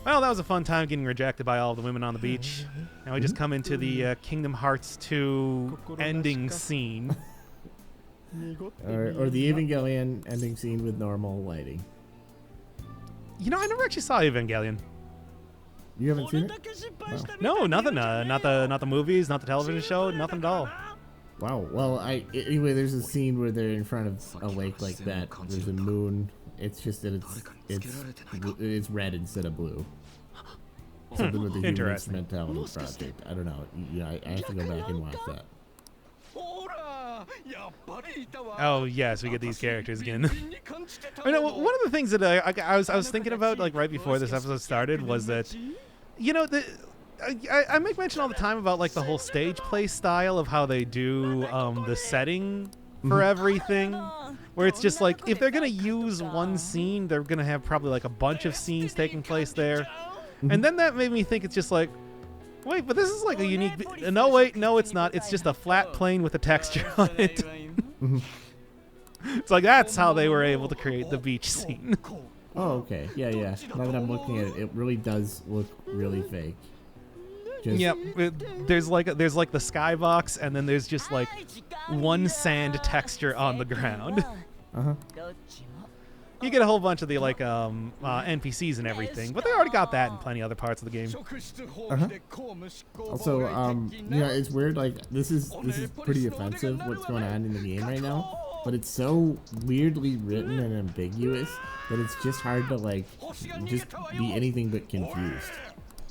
Well, that was a fun time getting rejected by all the women on the beach. Now we just come into the Kingdom Hearts 2 ending scene. Or the Evangelion ending scene with normal lighting. You know, I never actually saw Evangelion. You haven't seen it? Wow. No, nothing. Not the movies, not the television show, nothing at all. Wow. Well, anyway, there's a scene where they're in front of a lake like that. There's a moon. It's just that it's red instead of blue. Something with the Human Instrumentality Project. I don't know. I have to go back and watch that. Oh yes, we get these characters again. I know, one of the things that I was thinking about like right before this episode started was that, you know, I make mention all the time about like the whole stage play style of how they do the setting for everything, where it's just like if they're gonna use one scene, they're gonna have probably like a bunch of scenes taking place there, and then that made me think it's just like, wait, but this is like a unique. No, wait, no, it's not. It's just a flat plane with a texture on it. It's like that's how they were able to create the beach scene. Oh, okay. Yeah. Now that I'm looking at it, it really does look really fake. Yep. There's like the skybox, and then there's just like one sand texture on the ground. You get a whole bunch of the like NPCs and everything, but they already got that in plenty of other parts of the game. Also, it's weird. Like this is pretty offensive. What's going on in the game right now? But it's so weirdly written and ambiguous that it's just hard to like just be anything but confused.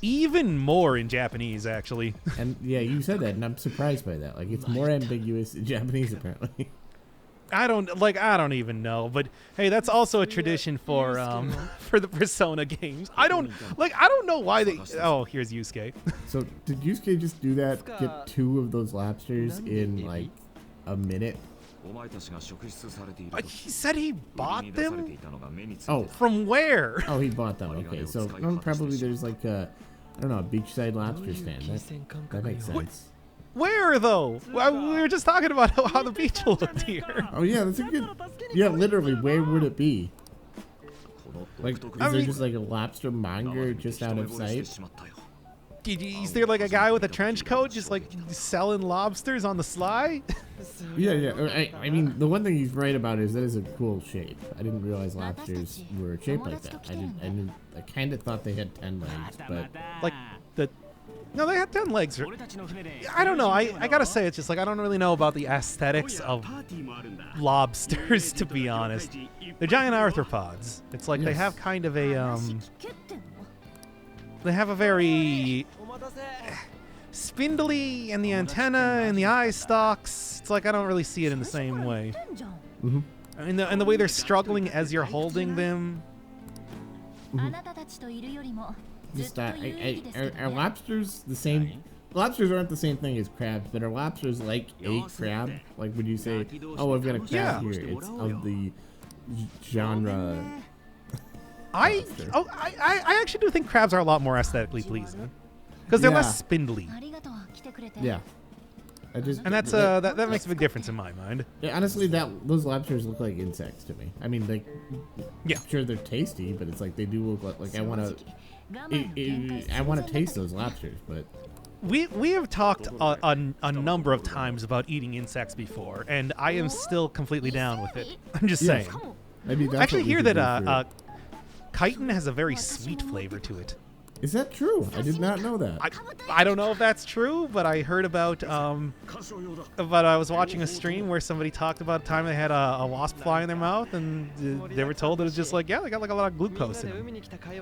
Even more in Japanese, actually. And yeah, you said that, and I'm surprised by that. Like it's more ambiguous in Japanese apparently. I don't even know, but hey, that's also a tradition for the Persona games. I don't know why they. Oh, here's Yusuke. So did Yusuke just do that? Get 2 of those lobsters in like a minute? He said he bought them. Oh, from where? Oh, he bought them. Okay, so probably there's like a beachside lobster stand. That makes sense. Where though? We were just talking about how the beach looked here. Oh yeah, that's a good. Yeah, literally, where would it be? Like, is there just like a lobster monger just out of sight? Is there like a guy with a trench coat just like selling lobsters on the sly? Yeah. I mean, the one thing he's right about is that is a cool shape. I didn't realize lobsters were shaped like that. I kind of thought they had 10 legs, but like the. No, they had 10 legs. I don't know. I gotta say, it's just like I don't really know about the aesthetics of lobsters, to be honest. They're giant arthropods. It's like they have kind of a they have a very spindly, and the antenna and the eye stalks. It's like I don't really see it in the same way. And the way they're struggling as you're holding them. Just are lobsters the same? Lobsters aren't the same thing as crabs, but are lobsters like a crab? Like, would you say, oh, I've got a crab here? It's of the genre. I actually do think crabs are a lot more aesthetically pleasing because they're less spindly. Yeah. And that's that makes a big difference in my mind. Yeah, honestly, those lobsters look like insects to me. I mean, like, sure they're tasty, but it's like they do look like I want to taste those lobsters, but we have talked a number of times about eating insects before, and I am still completely down with it. I'm just saying. Maybe that's I actually hear that chitin has a very sweet flavor to it. Is that true? I did not know that. I don't know if that's true, but I heard about I was watching a stream where somebody talked about a time they had a wasp fly in their mouth, and they were told it was just like, yeah, they got like a lot of glucose in them.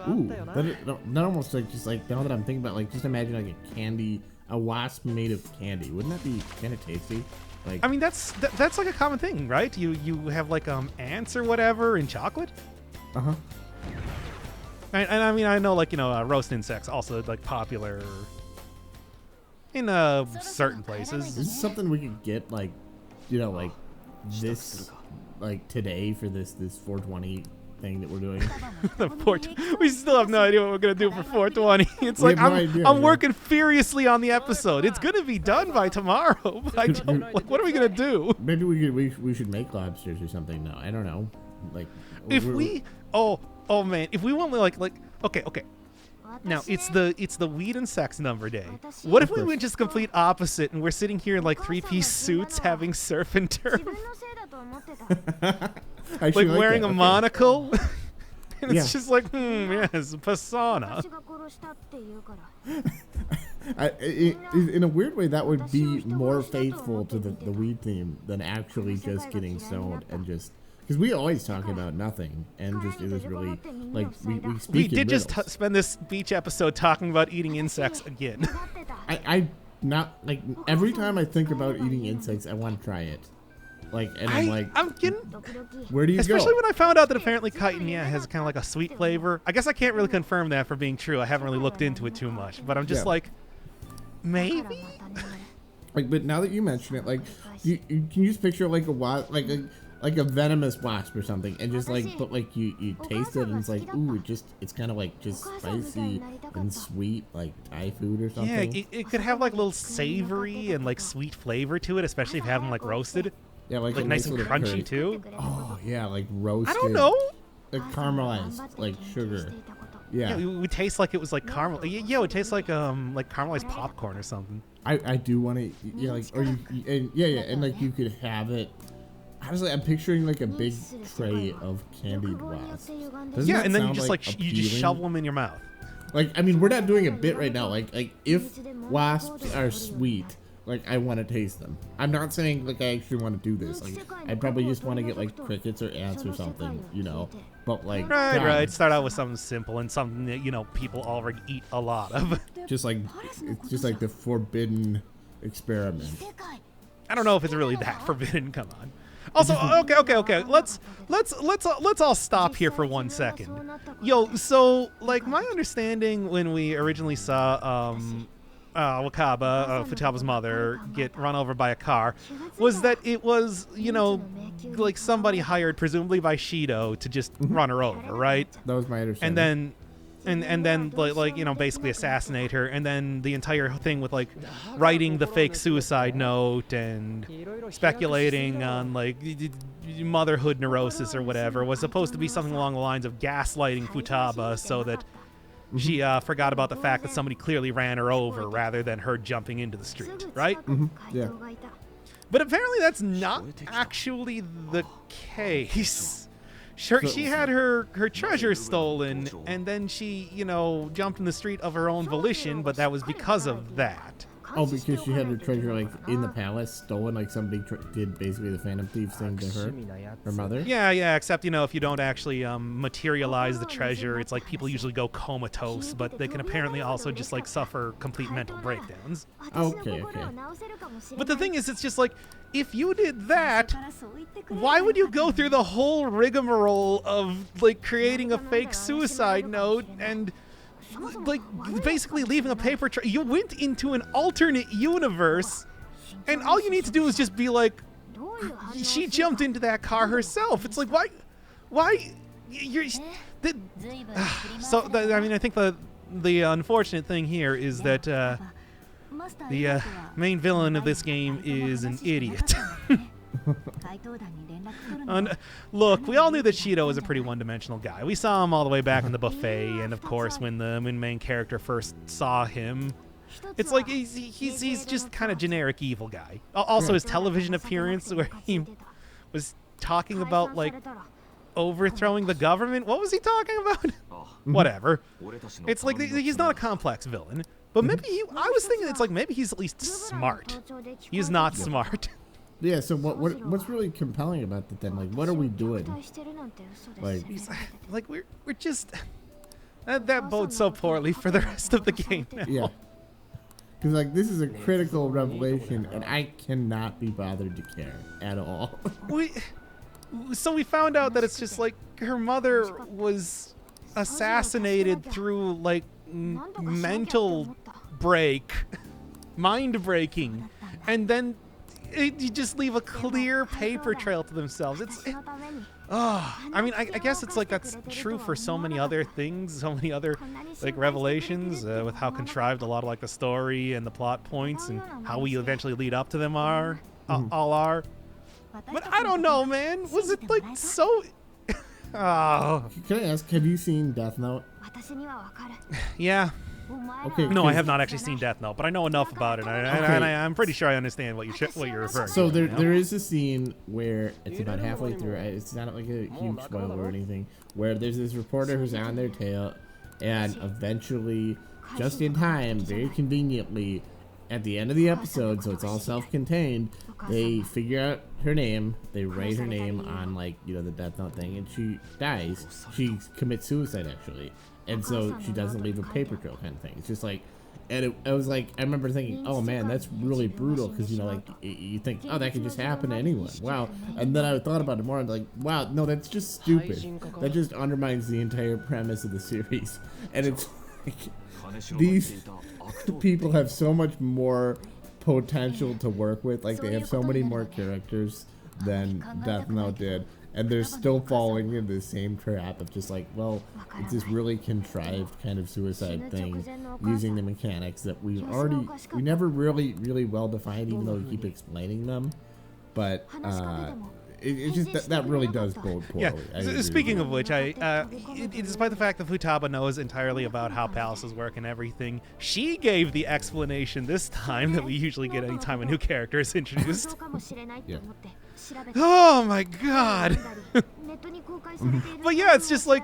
Ooh, that almost like just like now that I'm thinking about, like, just imagine like a wasp made of candy. Wouldn't that be kind of tasty? Like, I mean, that's like a common thing, right? You have like ants or whatever in chocolate. And I mean, I know, like, you know, roast insects also like popular in certain places. Is this something we could get, like, you know, like this, like today for this 420 thing that we're doing? We still have no idea what we're gonna do for 420. It's like I'm working furiously on the episode. It's gonna be done by tomorrow, but I don't, like, what are we gonna do? Maybe we should make lobsters or something. No, I don't know. Like, if we oh man, if we want like okay, Now, it's the weed and sex number day. What if we went just complete opposite and we're sitting here in like three-piece suits having surf and turf? Like wearing a monocle? And it's just like, yes, persona. In a weird way, that would be more faithful to the weed theme than actually just getting stoned and just... Because we always talk about nothing, and just it was really like we speak. We did just spend this beach episode talking about eating insects again. I not like every time I think about eating insects, I want to try it. Like, and I'm getting. Where do you Especially go? when I found out that apparently chitin, has kind of like a sweet flavor. I guess I can't really confirm that for being true. I haven't really looked into it too much, but I'm just like, maybe. Like, but now that you mention it, like, you can you just picture like a like a venomous wasp or something, and just like, but like you taste it and it's like, ooh, it's kind of like just spicy and sweet, like Thai food or something. Yeah, it could have like a little savory and like sweet flavor to it, especially if you have them like roasted. Yeah, like nice and crunchy too. Oh yeah, like roasted. I don't know. Like caramelized, like sugar. Yeah, it would taste like it was like caramel. Yeah, it would taste like caramelized popcorn or something. I do want to, like, or you, and and like you could have it. Honestly, I'm picturing like a big tray of candied wasps. Yeah, and then you just like you just shovel them in your mouth. Like, I mean, we're not doing a bit right now. Like if wasps are sweet, like I want to taste them. I'm not saying like I actually want to do this. Like I probably just want to get like crickets or ants or something, But like, right. Start out with something simple and something that people already eat a lot of. Just like it's just like the forbidden experiment. I don't know if it's really that forbidden. Come on. Also, okay. Let's all stop here for 1 second. So like my understanding when we originally saw Wakaba, Futaba's mother, get run over by a car, was that it was like somebody hired presumably by Shido to just run her over, right? That was my understanding. And then like basically assassinate her, and then the entire thing with like writing the fake suicide note and speculating on like motherhood neurosis or whatever was supposed to be something along the lines of gaslighting Futaba so that she forgot about the fact that somebody clearly ran her over rather than her jumping into the street, right? Yeah. But apparently that's not actually the case. Sure, she had her treasure stolen, and then she, jumped in the street of her own volition, but that was because of that. Oh, because she had her treasure, like, in the palace, stolen, like somebody did basically the Phantom Thieves thing to her mother? Yeah, except, if you don't actually materialize the treasure, it's like people usually go comatose, but they can apparently also just, like, suffer complete mental breakdowns. Okay. But the thing is, it's just like, if you did that, why would you go through the whole rigmarole of, like, creating a fake suicide note and... like basically leaving a paper trail? You went into an alternate universe, and all you need to do is just be like, she jumped into that car herself. It's like, why you're I think the unfortunate thing here is that the main villain of this game is an idiot. Look, we all knew that Shido was a pretty one-dimensional guy. We saw him all the way back in the buffet, and of course, when the main character first saw him, it's like he's just kind of generic evil guy. Also, his television appearance where he was talking about like overthrowing the government. What was he talking about? Whatever. It's like he's not a complex villain, but maybe I was thinking it's like maybe he's at least smart. He's not smart. Yeah, so what's really compelling about that then? Like, what are we doing? Like we're just that bodes so poorly for the rest of the game now. Yeah, because like this is a critical revelation, and I cannot be bothered to care at all. So we found out that it's just like her mother was assassinated through like mental mind breaking, and then. You just leave a clear paper trail to themselves. I mean, I guess it's like that's true for so many other things, so many other like revelations with how contrived a lot of like the story and the plot points and how we eventually lead up to them all are. But I don't know, man. Was it like so? Oh. Can I ask, have you seen Death Note? Yeah. Okay. No, I have not actually seen Death Note, but I know enough about it, and I'm pretty sure I understand what you're referring So to. there is a scene where it's about halfway through. It's not like a huge spoiler or anything. Where there's this reporter who's on their tail, and eventually, just in time, very conveniently, at the end of the episode, so it's all self-contained, they figure out her name. They write her name on the Death Note thing, and she dies. She commits suicide actually. And so she doesn't leave a paper trail kind of thing. It's just like, and it was like, I remember thinking, oh man, that's really brutal, because you think, oh, that could just happen to anyone. Wow. And then I thought about it more, and like, wow, no, that's just stupid. That just undermines the entire premise of the series. And it's like, these people have so much more potential to work with. Like, they have so many more characters than Death Note did. And they're still falling into the same trap of just like, well, it's this really contrived kind of suicide thing using the mechanics that we never really well defined, even though we keep explaining them. But it's just that really does bode poorly. Yeah. Speaking of which, despite the fact that Futaba knows entirely about how palaces work and everything, she gave the explanation this time that we usually get anytime a new character is introduced. Yeah. Oh my god. But yeah, it's just like,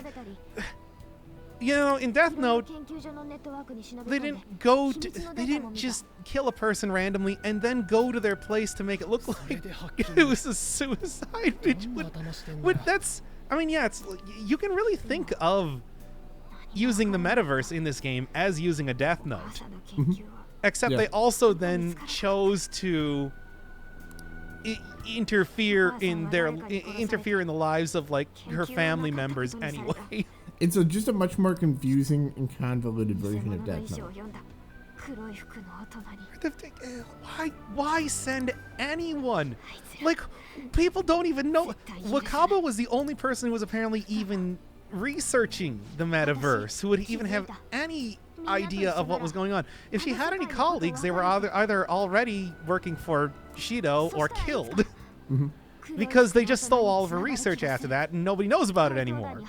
in Death Note, they didn't just kill a person randomly and then go to their place to make it look like it was a suicide. It's you can really think of using the metaverse in this game as using a Death Note. Except they also then chose to interfere in the lives of her family members anyway. It's just a much more confusing and convoluted version of Death Note. Why send anyone? People don't even know. Wakaba was the only person who was apparently even researching the metaverse, who would even have any idea of what was going on. If she had any colleagues, they were either already working for Shido or killed. Because they just stole all of her research after that, and nobody knows about it anymore.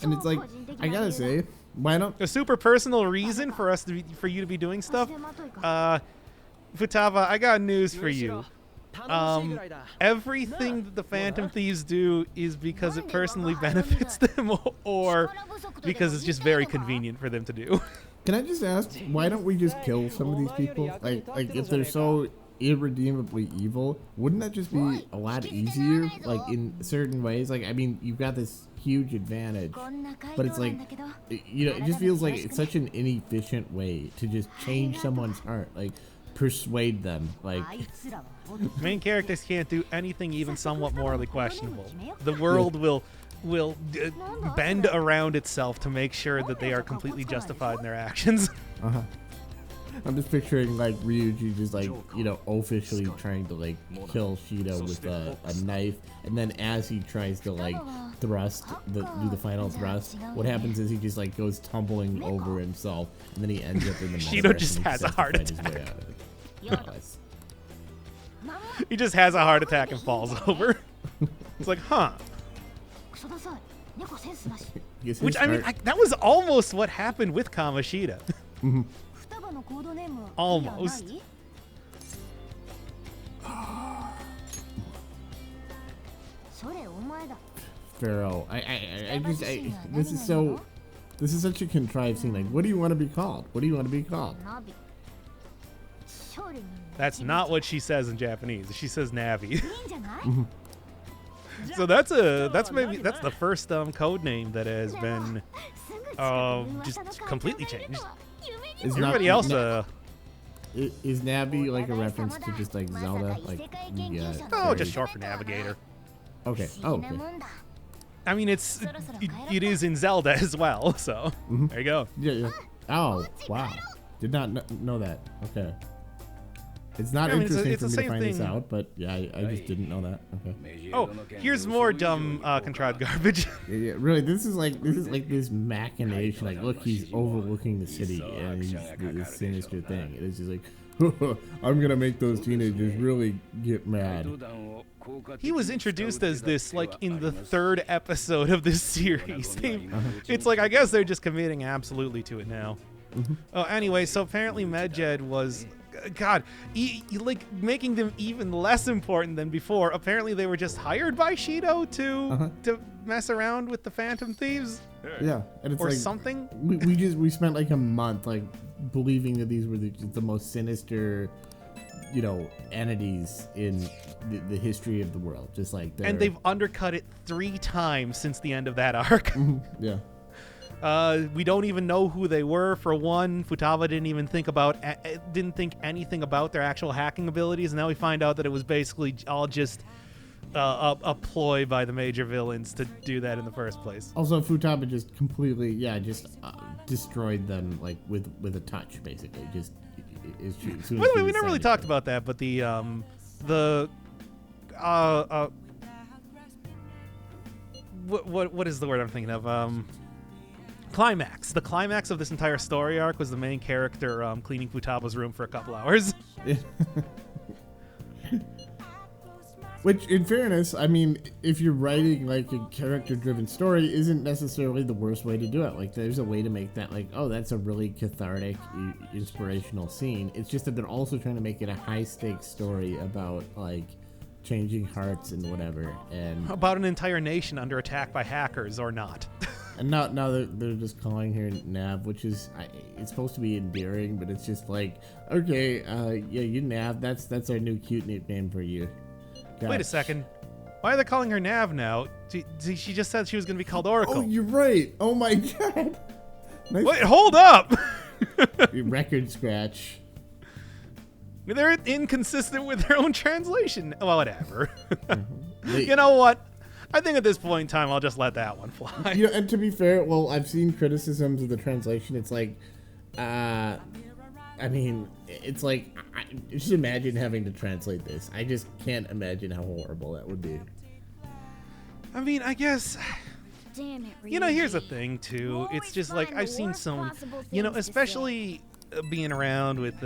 And it's like, I gotta say, why not? A super personal reason for you to be doing stuff. Futaba, I got news for you. Everything that the Phantom Thieves do is because it personally benefits them, or because it's just very convenient for them to do. Can I just ask, why don't we just kill some of these people? Like if they're so irredeemably evil, wouldn't that just be a lot easier? Like, in certain ways, you've got this huge advantage, but it's like, it just feels like it's such an inefficient way to just change someone's heart, persuade them, Main characters can't do anything even somewhat morally questionable. The world will bend around itself to make sure that they are completely justified in their actions. I'm just picturing Ryuji just officially trying to kill Shido with a knife, and then as he tries to thrust, do the final thrust, what happens is he just goes tumbling over himself, and then he ends up in the Shido just has a heart attack. He just has a heart attack and falls over. It's like, huh. Which, that was almost what happened with Kamoshida. Almost. Pharaoh, this is such a contrived scene. What do you want to be called? What do you want to be called? That's not what she says in Japanese. She says Navi. So that's the first code name that has been just completely changed. Everybody else is Navi a reference to just Zelda? Just short for Navigator. Okay. Oh, okay. It is in Zelda as well, so there you go. Yeah. Oh, wow. Did not know that. Okay. It's not interesting for me to find this out, but yeah, I just didn't know that. Okay. Oh, here's more dumb contrived garbage. Yeah, really, this is this machination. Look, he's overlooking the city, and he's this sinister thing. It is just I'm gonna make those teenagers really get mad. He was introduced as this like in the 3rd episode of this series. It's like I guess they're just committing absolutely to it now. Oh, anyway, so apparently medjed was, God, like making them even less important than before. Apparently they were just hired by Shido to mess around with the Phantom Thieves. Yeah, and it's or like, something. We spent like a month like believing that these were the most sinister, entities in the history of the world. Just like and they've undercut it 3 times since the end of that arc. Yeah. We don't even know who they were. For one, Futaba didn't think anything about their actual hacking abilities. And now we find out that it was basically all just a ploy by the major villains to do that in the first place. Also, Futaba just completely, destroyed them like with a touch, basically. Just By the way, we never really talked about that, but what is the word I'm thinking of? Climax. The climax of this entire story arc was the main character cleaning Futaba's room for a couple hours. Which, in fairness, I mean, if you're writing like a character-driven story, isn't necessarily the worst way to do it. Like, there's a way to make that like, oh, that's a really cathartic, inspirational scene. It's just that they're also trying to make it a high-stakes story about like changing hearts and whatever, and about an entire nation under attack by hackers or not. And now they're just calling her Nav, which is it's supposed to be endearing, but it's just like, okay, yeah, you Nav. That's our new cute nickname for you. Gosh. Wait a second. Why are they calling her Nav now? She just said she was going to be called Oracle. Oh, you're right. Oh my God. Nice. Wait, hold up. Record scratch. They're inconsistent with their own translation. Well, whatever. You know what? I think at this point in time, I'll just let that one fly. Yeah, and to be fair, well, I've seen criticisms of the translation. It's like, I mean, it's like, just imagine having to translate this. I just can't imagine how horrible that would be. I mean, I guess, Damn it, here's the thing, too. It's just like, I've seen some, especially being around with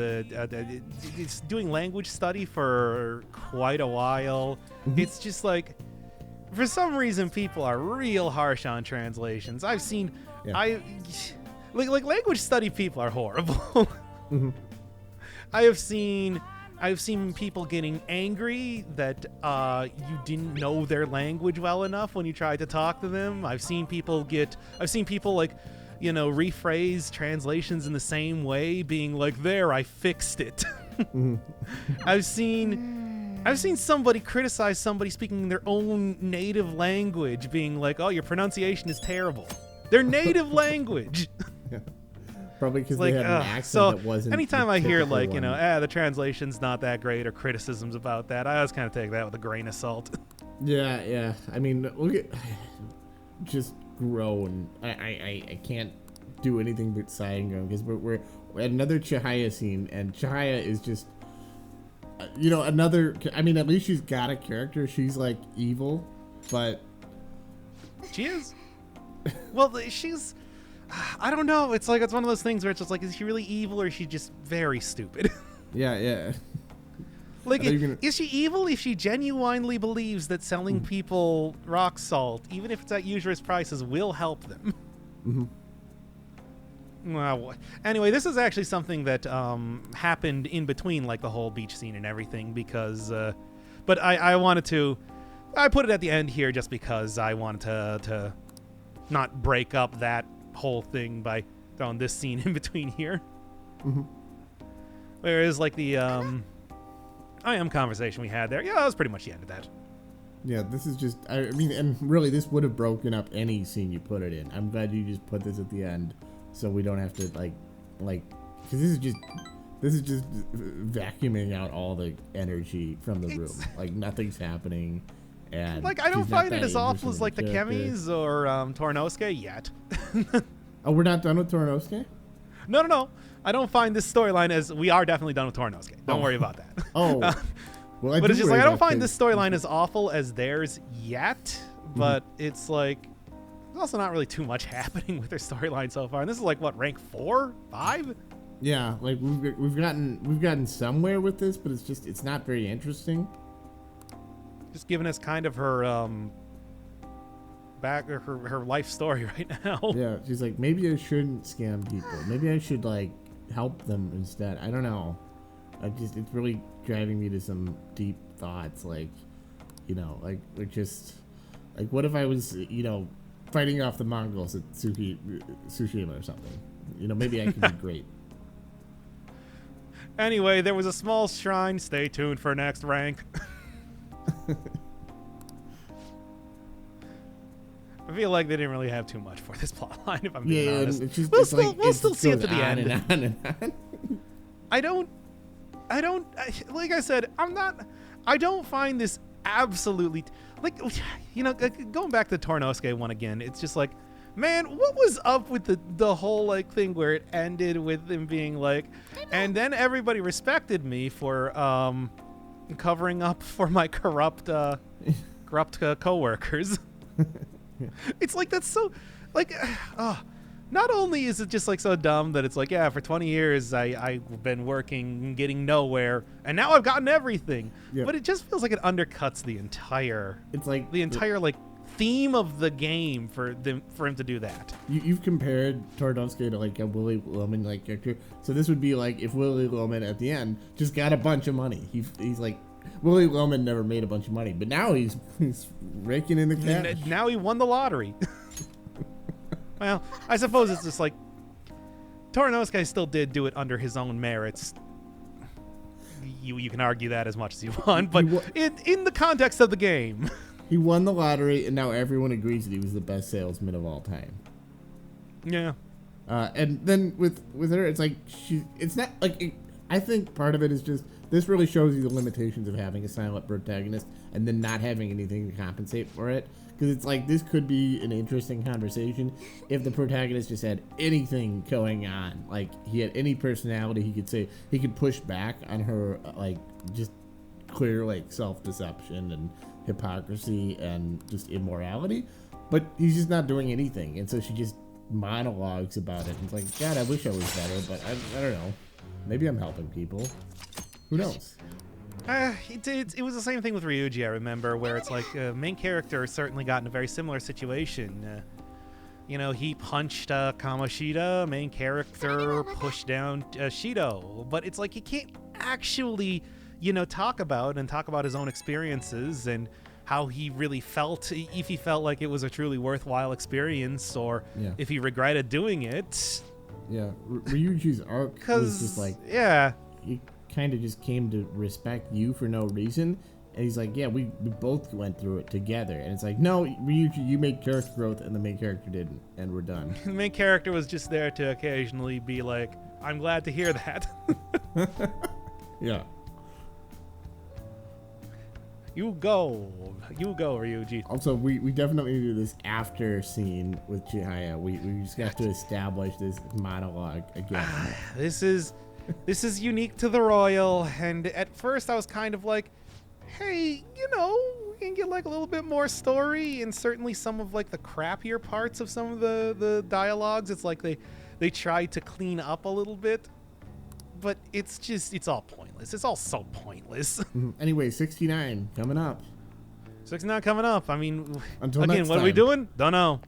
doing language study for quite a while. It's just like, for some reason, people are real harsh on translations. I've seen, like language study people are horrible. I've seen people getting angry that you didn't know their language well enough when you tried to talk to them. I've seen people like, rephrase translations in the same way, being like, "There, I fixed it." I've seen somebody criticize somebody speaking their own native language, being like, "Oh, your pronunciation is terrible." Their native language. Yeah. Probably because like, they had an accent that wasn't. Anytime I hear like, one. the translation's not that great, or criticisms about that, I always kind of take that with a grain of salt. Yeah. I mean, look at just grown. I can't do anything but sigh and groan because we're at another Chihaya scene, and Chihaya is just. Another. I mean, at least she's got a character. She's like evil, but she is. Well, she's. I don't know. It's like it's one of those things where it's just like, is she really evil or is she just very stupid? Yeah. Like, is she evil if she genuinely believes that selling people rock salt, even if it's at usurious prices, will help them? Well, anyway, this is actually something that happened in between, like, the whole beach scene and everything, because... but I wanted to... I put it at the end here just because I wanted to not break up that whole thing by throwing this scene in between here. Whereas, like, the I am conversation we had there, that was pretty much the end of that. Yeah, this is just... I mean, and really, this would have broken up any scene you put it in. I'm glad you just put this at the end. So we don't have to like, because this is just vacuuming out all the energy from the room. Like nothing's happening, and like I don't find it as awful as like the Kemis or Tornosuke yet. Oh, we're not done with Tornosuke? No. I don't find this storyline as we are definitely done with Tornosuke. Don't worry about that. Oh, well, but it's just like I don't find this storyline as awful as theirs yet. But it's like. There's also not really too much happening with their storyline so far. And this is like, what, rank 4? 5? Yeah, like we've gotten somewhere with this, but it's not very interesting. Just giving us kind of her her life story right now. Yeah, she's like, maybe I shouldn't scam people. Maybe I should like help them instead. I don't know. It's really driving me to some deep thoughts. Like, like we're just like, what if I was, fighting off the Mongols at Tsushima or something? Maybe I could be great. Anyway, there was a small shrine. Stay tuned for next rank. I feel like they didn't really have too much for this plotline, if I'm being honest. We'll still see it to the end. And on and on. Like I said, I don't find this absolutely, going back to the Tornosuke one again, it's just like, man, what was up with the whole like thing where it ended with him being like, and then everybody respected me for covering up for my corrupt coworkers. It's like, that's so like, not only is it just like so dumb that it's like, yeah, for 20 years I've been working and getting nowhere, and now I've gotten everything. Yeah. But it just feels like it undercuts the entire. It's like the entire like theme of the game for him to do that. You've compared Tornosuke to like a Willy Loman like character, so this would be like if Willy Loman at the end just got a bunch of money. He's like. Willy Loman never made a bunch of money, but now he's raking in the cash. Now he won the lottery. Well, I suppose it's just like Tornosuke still did do it under his own merits. You can argue that as much as you want, but in the context of the game. He won the lottery, and now everyone agrees that he was the best salesman of all time. Yeah. And then with her, it's like it's not like I think part of it is just this really shows you the limitations of having a silent protagonist and then not having anything to compensate for it. Because it's like, this could be an interesting conversation if the protagonist just had anything going on. Like, he had any personality, he could say, he could push back on her, like, just clear, like, self-deception and hypocrisy and just immorality. But he's just not doing anything. And so she just monologues about it. And it's like, God, I wish I was better, but I don't know. Maybe I'm helping people. Who knows? It was the same thing with Ryuji, I remember, where it's like main character certainly got in a very similar situation. He punched Kamoshida, main character pushed down Shido, but it's like he can't actually, talk about his own experiences and how he really felt, if he felt like it was a truly worthwhile experience or if he regretted doing it. Yeah, Ryuji's arc was just like, he kind of just came to respect you for no reason, and he's like, yeah, we both went through it together, and it's like, no, Ryuji, you made character growth and the main character didn't, and we're done. The main character was just there to occasionally be like, I'm glad to hear that. Yeah. You go, Ryuji. Also, we definitely do this after scene with Chihaya. We just got to establish this monologue again. This is unique to the Royal, and at first I was kind of like, hey, we can get like a little bit more story, and certainly some of like the crappier parts of some of the dialogues, it's like they tried to clean up a little bit, but it's all pointless. It's all so pointless. Anyway, 69 coming up. 69 coming up. I mean, until again, next what time. are we doing? Don't know.